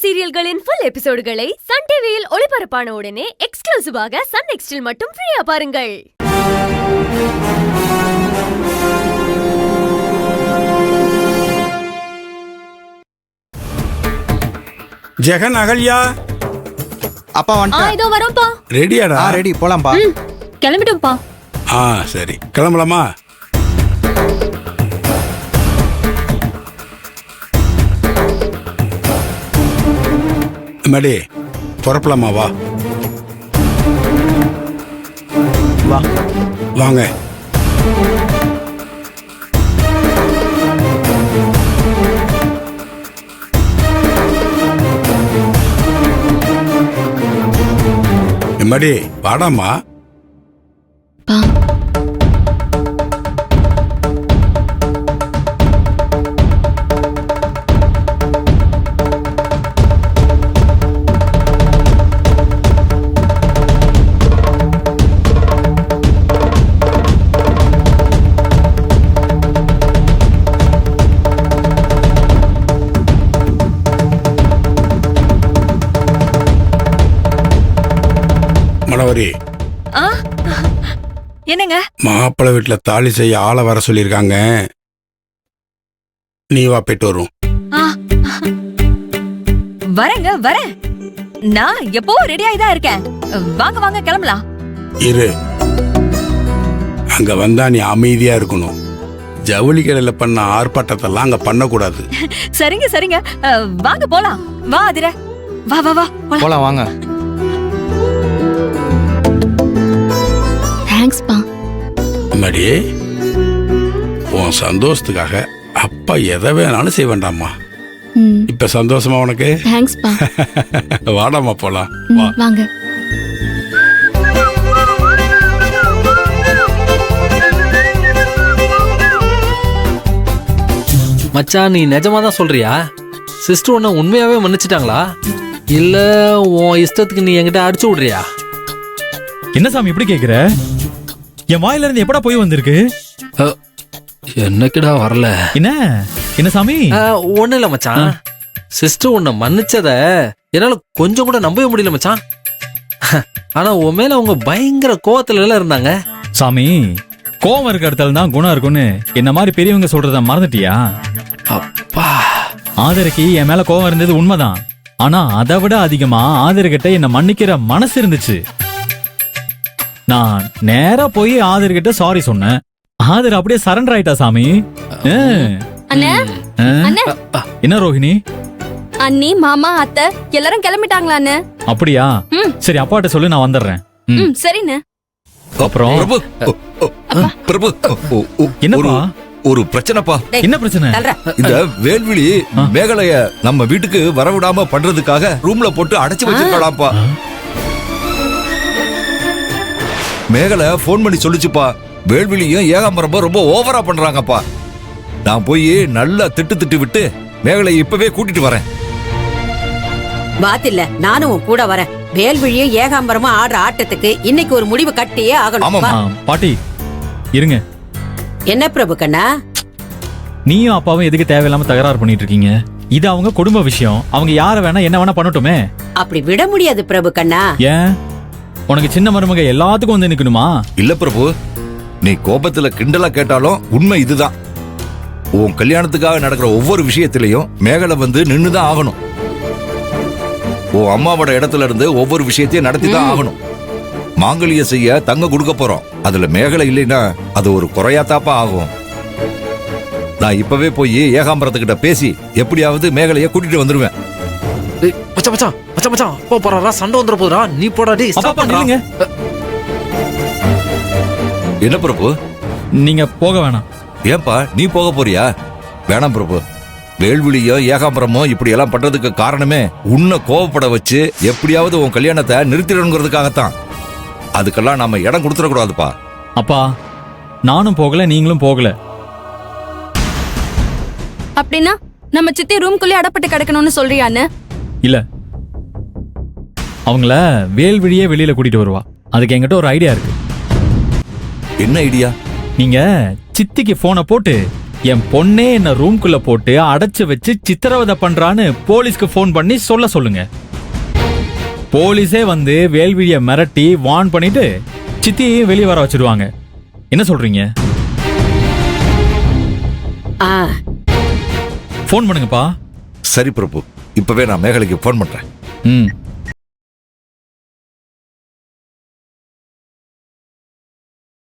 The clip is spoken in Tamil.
சீரியல்களின் ஃபுல் எபிசோடுகளை சன் டிவியில் ஒளிபரப்பான உடனே எக்ஸ்க்ளூசிவாக சன் நெக்ஸ்டில் மட்டும் ஃப்ரீயா பாருங்கள். ஜெகன், அகல்யா, அப்பா வந்துட்டா. இதோ வரோம்ப்பா. ரெடியாடா? ரெடி, போலாம்ப்பா. கிளம்பிட்டோம்ப்பா. சரி, கிளம்பலாமா? மடி புறப்பலாமா? வா வா. வாங்க. மடி வாடாமா. மனோரி, என்னங்க? மாப்பிள்ளை வீட்டுல தாலி செய்ய ஆளை வர சொல்லிருக்காங்க. நீ வா, போயிட்டு வரும். வரேங்க, வரேன். நான் எப்பவும் ரெடி ஆயிதான் இருக்கேன். வாங்க வாங்க, கிளம்பலாம். இரு, அங்க வந்தா நீ அமைதியா இருக்கணும். ஜவுளி கடையில பண்ண ஆர்ப்பாட்டத்தெல்லாம் அங்க பண்ணக்கூடாது. சரிங்க சரிங்க, வாங்க போலாம். வா அதிர, வா வா வா போலாம் வாங்க. தேங்க்ஸ்ப்பா. மடி, உன் சந்தோஷத்துக்காக அப்பா எதை வேணாலும் செய்ய வேண்டாமா? இப்ப சந்தோஷமா உனக்கு? தேங்க்ஸ்ப்பா. வாடாமா, போலாம். வா. வாங்க. மச்சான், நீ நிஜமா தான் சொல்றியா? சிஸ்டர் உன்னை உண்மையாவே மன்னிச்சிட்டாங்களா? இல்ல உன் இஷ்டத்துக்கு நீ என்கிட்ட அடிச்சு விடுறியா? என்ன சாமி இப்படி கேக்குற? என் வாயில இருந்து எப்படா போய் வந்திருக்கு? என்னக்கிடா வரல. என்ன சாமி? ஒண்ணு இல்ல மச்சான், சிஸ்டர் உன்னை மன்னிச்சத என்னால கொஞ்சம் கூட நம்பவே முடியல மச்சான். ஆனா உன் மேல அவங்க பயங்கர கோவத்துல எல்லாம் இருந்தாங்க. சாமி, கோவம் இருக்க இடத்துல தான் குணம் இருக்குன்னு என்ன மாதிரி பெரியவங்க சொல்றத மறந்துட்டியா? அப்பா, ஆதருக்கு என் மேல கோவம் இருந்தது உண்மைதான். ஆனா அதை விட அதிகமா ஆதர்கிட்ட என்ன மன்னிக்கிற மனசு இருந்துச்சு. நான் நேரா போய் ஆதர்கிட்ட சாரி சொன்னேன். ஆதர் அப்படியே சரண்டர் ஆயிட்டா சாமி. என்ன ரோஹிணி? அண்ணி, மாமா, அத்தை எல்லாரும் கிளம்பிட்டாங்களான்னு? அப்படியா? சரி, அப்பாட்ட சொல்லு, நான் வந்துடுறேன். சரிண்ணே. அப்புறம் பிரபு, என்னப்பா? ஒரு பிரச்சனைப்பா. என்ன பிரச்சனை? இந்த வேல்விழி மேகலைய நம்ம வீட்டுக்கு வரவிடாம பண்றதுக்காக ரூம்ல போட்டு அடைச்சு வச்சிருக்கலாம்ப்பா. மேகலை போன் பண்ணி சொல்லிச்சுப்பா, வேல்விழியும் ஏகாம்பரமும் ரொம்ப ஓவரா பண்றாங்கப்பா. நான் போய் நல்லா திட்டு விட்டு மேகலை இப்பவே கூட்டிட்டு வரேன். பாத்தில்ல, நானும் கூட வரேன். வேல்விழியும் ஏகாம்பரமும் ஆடுற ஆட்டத்துக்கு இன்னைக்கு ஒரு முடிவு கட்டியே ஆகணும். பாட்டி இருங்க. என்ன பிரபு கண்ணா? நீயும் அப்பாவும் எதுக்கு தேவையில்லாம தகராறு பண்ணிட்டு இருக்கீங்க? இது அவங்க குடும்ப விஷயம். அவங்க யார வேணா என்ன வேணா பண்ணட்டுமே. அப்படி விட முடியாது பிரபு கண்ணா. ஏன், உனக்கு சின்ன மருமக எல்லாத்துக்கும் வந்து நிக்கணுமா? இல்ல பிரபு, நீ கோபத்துல கிண்டலா கேட்டாலும் உண்மை இதுதான். உன் கல்யாணத்துக்காக நடக்கிற ஒவ்வொரு விஷயத்திலையும் மேகலை வந்து நின்னுதான் ஆகணும். உன் அம்மாவோட இடத்துல இருந்து ஒவ்வொரு விஷயத்தையும் நடத்தி தான் ஆகணும். மாங்கல்ய செய்ய தங்க கொடுக்க போறோம். அதுல மேகலை இல்லைன்னா அது ஒரு குறையாத்தாப்பா ஆகும். நான் இப்பவே போய் ஏகாம்பரத்துக்கிட்ட பேசி எப்படியாவது மேகலைய கூட்டிட்டு வந்துருவேன். மச்சான் மச்சான் மச்சான் மச்சான், போறா, சண்டை வந்துட போதுடா. நீ போடா. என்ன பிரபு, நீங்க போக வேணாம். ஏன்பா, நீ போக போறியா? வேணாம் பிரபு. வேல்விழியும் ஏகாம்பரமும் இப்படி எல்லாம் பண்றதுக்கு காரணமே உன்னை கோவப்பட வச்சு எப்படியாவது உன் கல்யாணத்தை நிறுத்திடணுங்கிறதுக்காகத்தான். அதுக்கெல்லாம் நாம இடம் கொடுத்துடக்கூடாதுப்பா. அப்பா, நானும் போகல, நீங்களும் போகல. அப்படின்னா நம்ம சித்தி ரூம்குள்ளே அடப்பட்டு கிடக்கணும்னு சொல்றியான்னு? இல்ல, அவங்கள வேல்விழியே வெளியில கூட்டிட்டு வருவா. அதுக்கு என்கிட்ட ஒரு ஐடியா இருக்கு. என்ன ஐடியா? நீங்க சித்திக்கு போனை போட்டு என் பொண்ணே என்ன ரூம்குள்ள போட்டு அடைச்சு வச்சு சித்திரவதை பண்றான்னு போலீஸ்க்கு ஃபோன் பண்ணி சொல்ல சொல்லுங்க. போலீஸே வந்து வேல்விழிய மிரட்டி வார்ன் பண்ணிட்டு சித்தியையும் வெளியே வர வச்சிருவாங்க. என்ன சொல்றீங்க? ஆ, ஃபோன் பண்ணுங்கப்பா. சரி பிரபு, இப்பவே நான் மேகலைக்கு ஃபோன் பண்றேன். ம்